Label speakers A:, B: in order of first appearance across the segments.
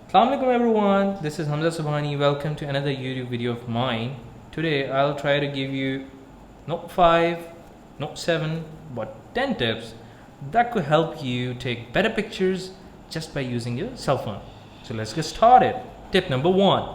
A: Assalamu alaikum everyone, this is Hamza Subhani. Welcome to another YouTube video of mine. Today I'll try to give you not 5, not 7, but 10 tips that could help you take better pictures just by using your cell phone. So let's get started. Tip number 1.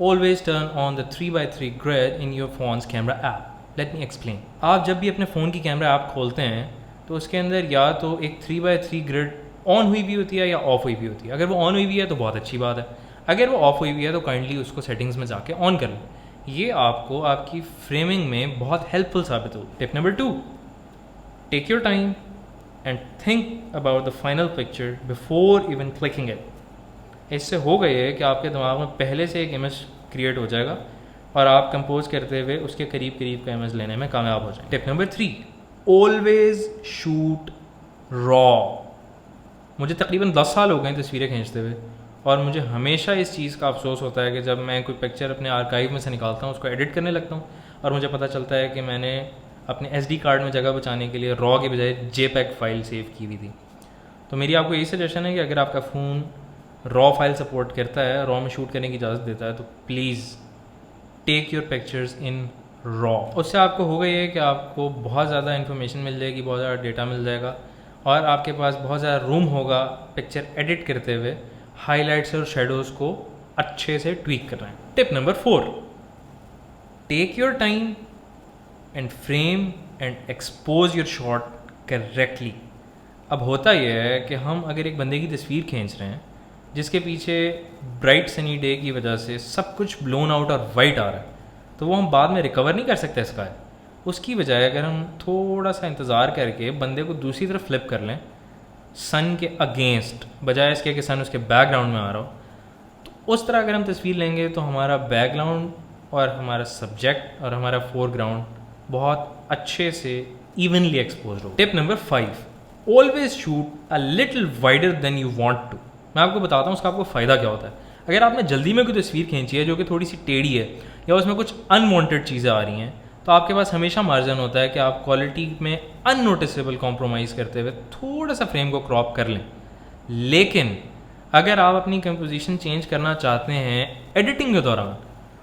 A: Always turn on the 3x3 grid in your phone's camera app. Let me explain. आप जब भी अपने phone की camera app खोलते हैं तो उसके अंदर या तो एक 3x3 ग्रिड ऑन हुई भी होती है या ऑफ हुई भी होती है. अगर वो ऑन हुई भी है तो बहुत अच्छी बात है. अगर वो ऑफ हुई भी है तो काइंडली उसको सेटिंग्स में जाके ऑन कर लें. ये आपको आपकी फ्रेमिंग में बहुत हेल्पफुल साबित हो. Tip number 2. Take your time and think about the final picture before even clicking it. इससे होगा ये कि आपके दिमाग में पहले से एक इमेज क्रिएट हो जाएगा और आप कंपोज करते हुए उसके करीब करीब का इमेज लेने में कामयाब हो जाए. Tip number 3. Always shoot raw. मुझे तकरीबन 10 साल हो गए तस्वीरें खींचते हुए और मुझे हमेशा इस चीज़ का अफसोस होता है कि जब मैं कोई पिक्चर अपने आर्काइव में से निकालता हूँ, उसको एडिट करने लगता हूँ और मुझे पता चलता है कि मैंने अपने SD कार्ड में जगह बचाने के लिए रॉ के बजाय JPEG फाइल सेव की हुई थी. तो मेरी आपको यही सजेशन है कि अगर आपका फ़ोन रॉ फाइल सपोर्ट करता है, रॉ में शूट करने की इजाज़त देता है, तो please take your pictures in raw. उससे आपको होगा ये कि आपको बहुत ज़्यादा इन्फॉर्मेशन मिल जाएगी, बहुत ज़्यादा डेटा मिल जाएगा और आपके पास बहुत ज़्यादा रूम होगा पिक्चर एडिट करते हुए हाइलाइट्स और शेडोज़ को अच्छे से ट्वीक कर रहे हैं. Tip number 4. Take your time and frame and expose your shot correctly. अब होता यह है कि हम अगर एक बंदे की तस्वीर खींच रहे हैं जिसके पीछे ब्राइट सनी डे की वजह से सब कुछ ब्लोन आउट और वाइट आ रहा है, तो वो हम बाद में रिकवर नहीं कर सकते इसका है. उसकी बजाय अगर हम थोड़ा सा इंतज़ार करके बंदे को दूसरी तरफ फ्लिप कर लें सन के अगेंस्ट, बजाय इसके कि सन उसके बैकग्राउंड में आ रहा हो, तो उस तरह अगर हम तस्वीर लेंगे तो हमारा बैकग्राउंड और हमारा सब्जेक्ट और हमारा फोरग्राउंड बहुत अच्छे से इवनली एक्सपोज हो. Tip number 5. Always shoot a little wider than you want to. मैं आपको बताता हूँ उसका आपको फ़ायदा क्या होता है. अगर आपने जल्दी में कोई तस्वीर खींची है जो कि थोड़ी सी टेढ़ी है या उसमें कुछ अनवांटेड चीज़ें आ रही हैं, तो आपके पास हमेशा मार्जिन होता है कि आप क्वालिटी में अननोटिसेबल कॉम्प्रोमाइज़ करते हुए थोड़ा सा फ्रेम को क्रॉप कर लें. लेकिन अगर आप अपनी कंपोजिशन चेंज करना चाहते हैं एडिटिंग के दौरान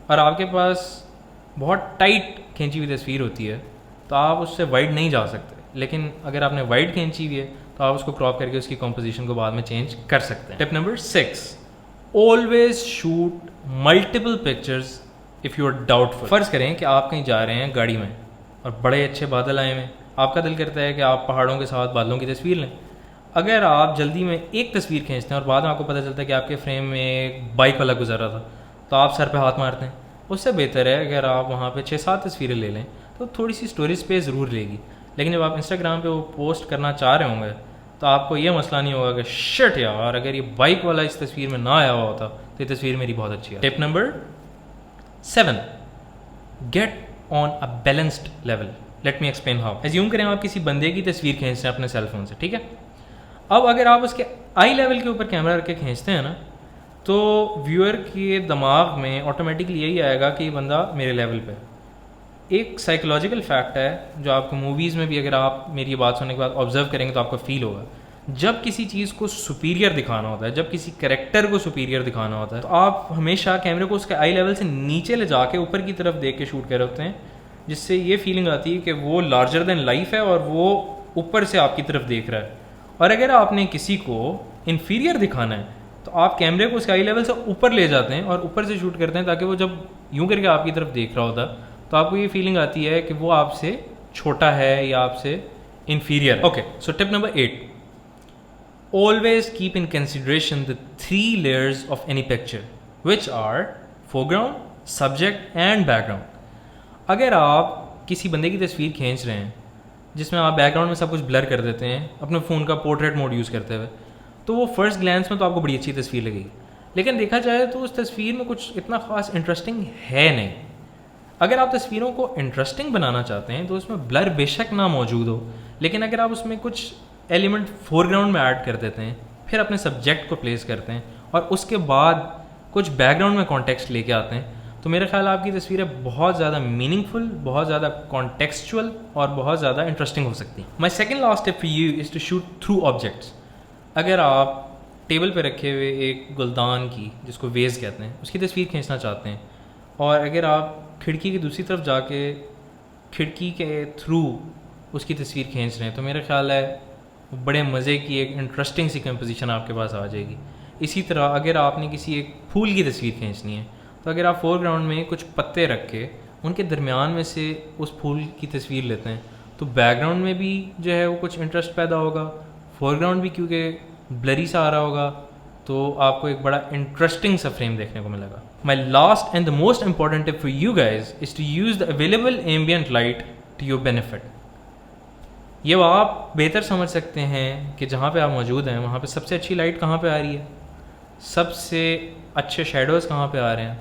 A: और आपके पास बहुत टाइट खींची हुई तस्वीर होती है तो आप उससे वाइड नहीं जा सकते. लेकिन अगर आपने वाइड खींची हुई है तो आप उसको क्रॉप करके उसकी कंपोजिशन को बाद में चेंज कर सकते हैं. Tip number 6. Always shoot multiple pictures if you are doubtful. फ़र्ज़ करें कि आप कहीं जा रहे हैं गाड़ी में और बड़े अच्छे बादल आए हुए, आपका दिल करता है कि आप पहाड़ों के साथ बादलों की तस्वीर लें. अगर आप जल्दी में एक तस्वीर खींचते हैं और बाद में आपको पता चलता है कि आपके फ्रेम में एक बाइक वाला गुजर रहा था, तो आप सर पे हाथ मारते हैं. उससे बेहतर है अगर आप वहाँ पे 6-7 तस्वीरें ले लें तो थोड़ी सी स्टोरेज स्पेस ज़रूर लेगी. लेकिन जब आप इंस्टाग्राम पे वो पोस्ट करना चाह रहे होंगे तो आपको ये मसला नहीं होगा कि शिट यार, अगर ये बाइक वाला इस तस्वीर में ना आया हुआ होता तो ये तस्वीर मेरी बहुत अच्छी है. Tip number 7. Get on a balanced level. Let me explain how. Assume करें आप किसी बंदे की तस्वीर खींच रहे हैं अपने सेल फोन से, ठीक है. अब अगर आप उसके आई लेवल के ऊपर कैमरा रख के खींचते हैं ना, तो व्यूअर के दिमाग में ऑटोमेटिकली यही आएगा कि ये बंदा मेरे लेवल पे. एक साइकोलॉजिकल फैक्ट है जो आपको मूवीज़ में भी अगर आप मेरी ये बात सुनने के बाद ऑब्जर्व करेंगे तो आपको फील होगा. जब किसी चीज़ को सुपीरियर दिखाना होता है, जब किसी कैरेक्टर को सुपीरियर दिखाना होता है, तो आप हमेशा कैमरे को उसके आई लेवल से नीचे ले जाके ऊपर की तरफ देख के शूट कर रहे होते हैं, जिससे ये फीलिंग आती है कि वो लार्जर देन लाइफ है और वो ऊपर से आपकी तरफ देख रहा है. और अगर आपने किसी को इन्फीरियर दिखाना है तो आप कैमरे को उसके आई लेवल से ऊपर ले जाते हैं और ऊपर से शूट करते हैं ताकि वो जब यूँ करके आपकी तरफ देख रहा होता है तो आपको ये फीलिंग आती है कि वो आपसे छोटा है या आपसे inferior. Okay, so tip number 8. Always keep in consideration the 3 layers of any picture, which are foreground, subject and background. अगर आप किसी बंदे की तस्वीर खींच रहे हैं जिसमें आप बैकग्राउंड में सब कुछ ब्लर कर देते हैं अपने फ़ोन का पोर्ट्रेट मोड यूज़ करते हुए, तो वो फर्स्ट ग्लैंस में तो आपको बड़ी अच्छी तस्वीर लगेगी. लेकिन देखा जाए तो उस तस्वीर में कुछ इतना ख़ास इंटरेस्टिंग है नहीं. अगर आप तस्वीरों को इंटरेस्टिंग बनाना चाहते हैं तो उसमें ब्लर बेशक ना मौजूद हो, लेकिन अगर आप उसमें कुछ एलिमेंट फोरग्राउंड में ऐड कर देते हैं, फिर अपने सब्जेक्ट को प्लेस करते हैं और उसके बाद कुछ बैकग्राउंड में कॉन्टेक्स्ट लेके आते हैं, तो मेरे ख्याल आपकी तस्वीरें बहुत ज़्यादा मीनिंगफुल, बहुत ज़्यादा कॉन्टेक्सचुअल और बहुत ज़्यादा इंटरेस्टिंग हो सकती हैं. My second last tip for you is to shoot through objects. अगर आप टेबल पे रखे हुए एक गुलदान की, जिसको वेज कहते हैं, उसकी तस्वीर खींचना चाहते हैं, और अगर आप खिड़की की दूसरी तरफ जाके खिड़की के थ्रू उसकी तस्वीर खींच रहे हैं, तो मेरा ख्याल है बड़े मज़े की एक इंटरेस्टिंग सी कंपोजिशन आपके पास आ जाएगी। इसी तरह अगर आपने किसी एक फूल की तस्वीर खींचनी है, तो अगर आप फोरग्राउंड में कुछ पत्ते रख के उनके दरमियान में से उस फूल की तस्वीर लेते हैं, तो बैकग्राउंड में भी जो है वो कुछ इंटरेस्ट पैदा होगा, फोरग्राउंड भी क्योंकि ब्लरी सा आ रहा होगा, तो आपको एक बड़ा इंटरेस्टिंग सा फ्रेम देखने को मिलेगा। My last and the most important tip for you guys is to use the available ambient light to your benefit. ये वो आप बेहतर समझ सकते हैं कि जहाँ पे आप मौजूद हैं वहाँ पे सबसे अच्छी लाइट कहाँ पे आ रही है, सबसे अच्छे शेडोज़ कहाँ पे आ रहे हैं।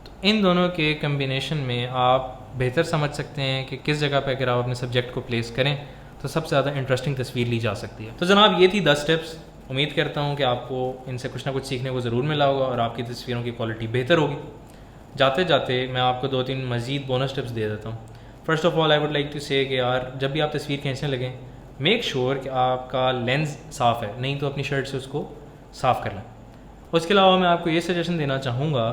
A: तो इन दोनों के कम्बिनेशन में आप बेहतर समझ सकते हैं कि किस जगह पे अगर आप अपने सब्जेक्ट को प्लेस करें तो सबसे ज़्यादा इंटरेस्टिंग तस्वीर ली जा सकती है। तो जनाब ये थी 10 टिप्स। उम्मीद करता हूँ कि आपको इनसे कुछ ना कुछ सीखने को ज़रूर मिला होगा और आपकी तस्वीरों की क्वालिटी बेहतर होगी। जाते जाते मैं आपको 2-3 मज़ीद बोनस टिप्स दे देता हूँ। First of all I would like to say कि यार जब भी आप तस्वीर खींचने लगें, मेक श्योर कि आपका लेंस साफ़ है, नहीं तो अपनी शर्ट से उसको साफ़ कर लें। उसके अलावा मैं आपको ये सजेशन देना चाहूँगा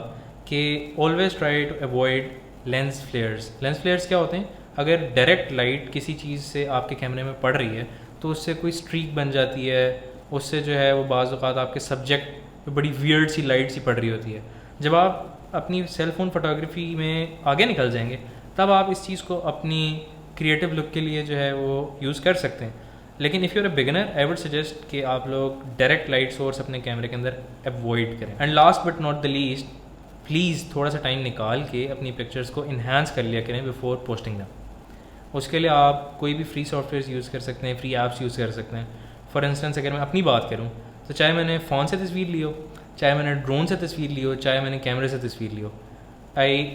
A: कि always try to avoid lens flares. Lens flares क्या होते हैं? अगर डायरेक्ट लाइट किसी चीज़ से आपके कैमरे में पड़ रही है तो उससे कोई स्ट्रीक बन जाती है, उससे जो है वो बाज़ औक़ात आपके सब्जेक्ट पे बड़ी वियर्ड सी लाइट सी पड़ रही होती है। जब आप अपनी सेल फ़ोन फोटोग्राफी में आगे निकल जाएंगे तब आप इस चीज़ को अपनी क्रिएटिव लुक के लिए जो है वो यूज़ कर सकते हैं। लेकिन if you are a beginner, I would suggest कि आप लोग डायरेक्ट लाइट सोर्स अपने कैमरे के अंदर अवॉइड करें। And last but not the least, please थोड़ा सा टाइम निकाल के अपनी पिक्चर्स को इन्हांस कर लिया करें बिफोर पोस्टिंग दैम। उसके लिए आप कोई भी फ्री सॉफ्टवेयर यूज़ कर सकते हैं, फ्री ऐप्स यूज़ कर सकते हैं। फॉर इंस्टेंस अगर मैं अपनी बात करूँ तो चाहे मैंने फ़ोन से तस्वीर ली हो, चाहे मैंने ड्रोन से तस्वीर ली हो, चाहे मैंने कैमरे से तस्वीर ली हो, I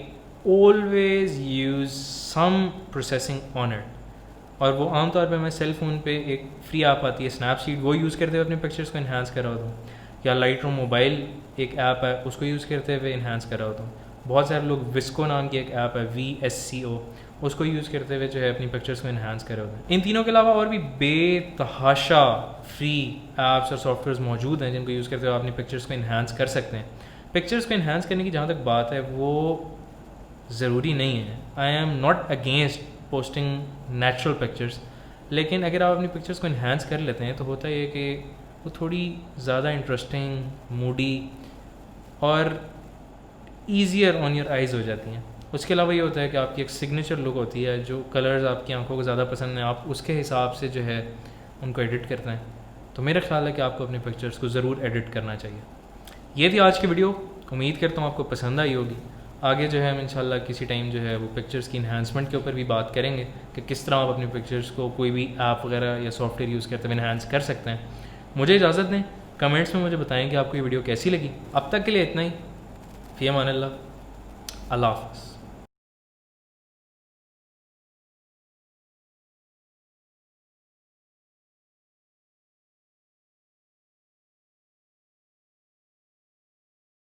A: always use some processing on it. और वो आमतौर पे मैं सेल फ़ोन पे एक फ्री ऐप आती है स्नैपसीड, वो यूज़ करते हुए अपने पिक्चर्स को इन्हांस कर रहा होता हूँ, या लाइट रूम मोबाइल एक ऐप है उसको यूज़ करते हुए इन्हांस कर रहा होता हूँ। बहुत सारे लोग विस्को नाम की एक ऐप है VSCO, उसको यूज़ करते हुए जो है अपनी पिक्चर्स को इन्हांस कर रहे होते हैं। इन तीनों के अलावा और भी बेतहाशा फ्री ऐप्स और सॉफ्टवेयर मौजूद हैं जिनको यूज़ करते हुए अपनी पिक्चर्स को इन्हांस कर सकते हैं। पिक्चर्स को इन्हांस करने की जहाँ तक बात है वो ज़रूरी नहीं है। I am not against posting natural pictures, लेकिन अगर आप अपनी पिक्चर्स को इन्हांस कर लेते हैं तो होता है कि वो थोड़ी ज़्यादा इंटरेस्टिंग, मूडी और ईजियर ऑन योर आइज़ हो जाती हैं। उसके अलावा ये होता है कि आपकी एक सिग्नेचर लुक होती है, जो कलर्स आपकी आंखों को ज़्यादा पसंद हैं आप उसके हिसाब से जो है उनको एडिट करते हैं। तो मेरा ख्याल है कि आपको अपने पिक्चर्स को ज़रूर एडिट करना चाहिए। ये थी आज की वीडियो, उम्मीद करता हूँ आपको पसंद आई होगी। आगे जो है हम इंशाल्लाह किसी टाइम जो है वो पिक्चर्स की इन्हांसमेंट के ऊपर भी बात करेंगे कि किस तरह आप अपनी पिक्चर्स को कोई भी ऐप वगैरह या सॉफ्टवेयर यूज़ करते हुए इन्हांस कर सकते हैं। मुझे इजाज़त दें, कमेंट्स में मुझे बताएं कि आपको ये वीडियो कैसी लगी। अब तक के लिए इतना ही। फ़ी अमान अल्लाह, अल्लाह हाफ़िज़।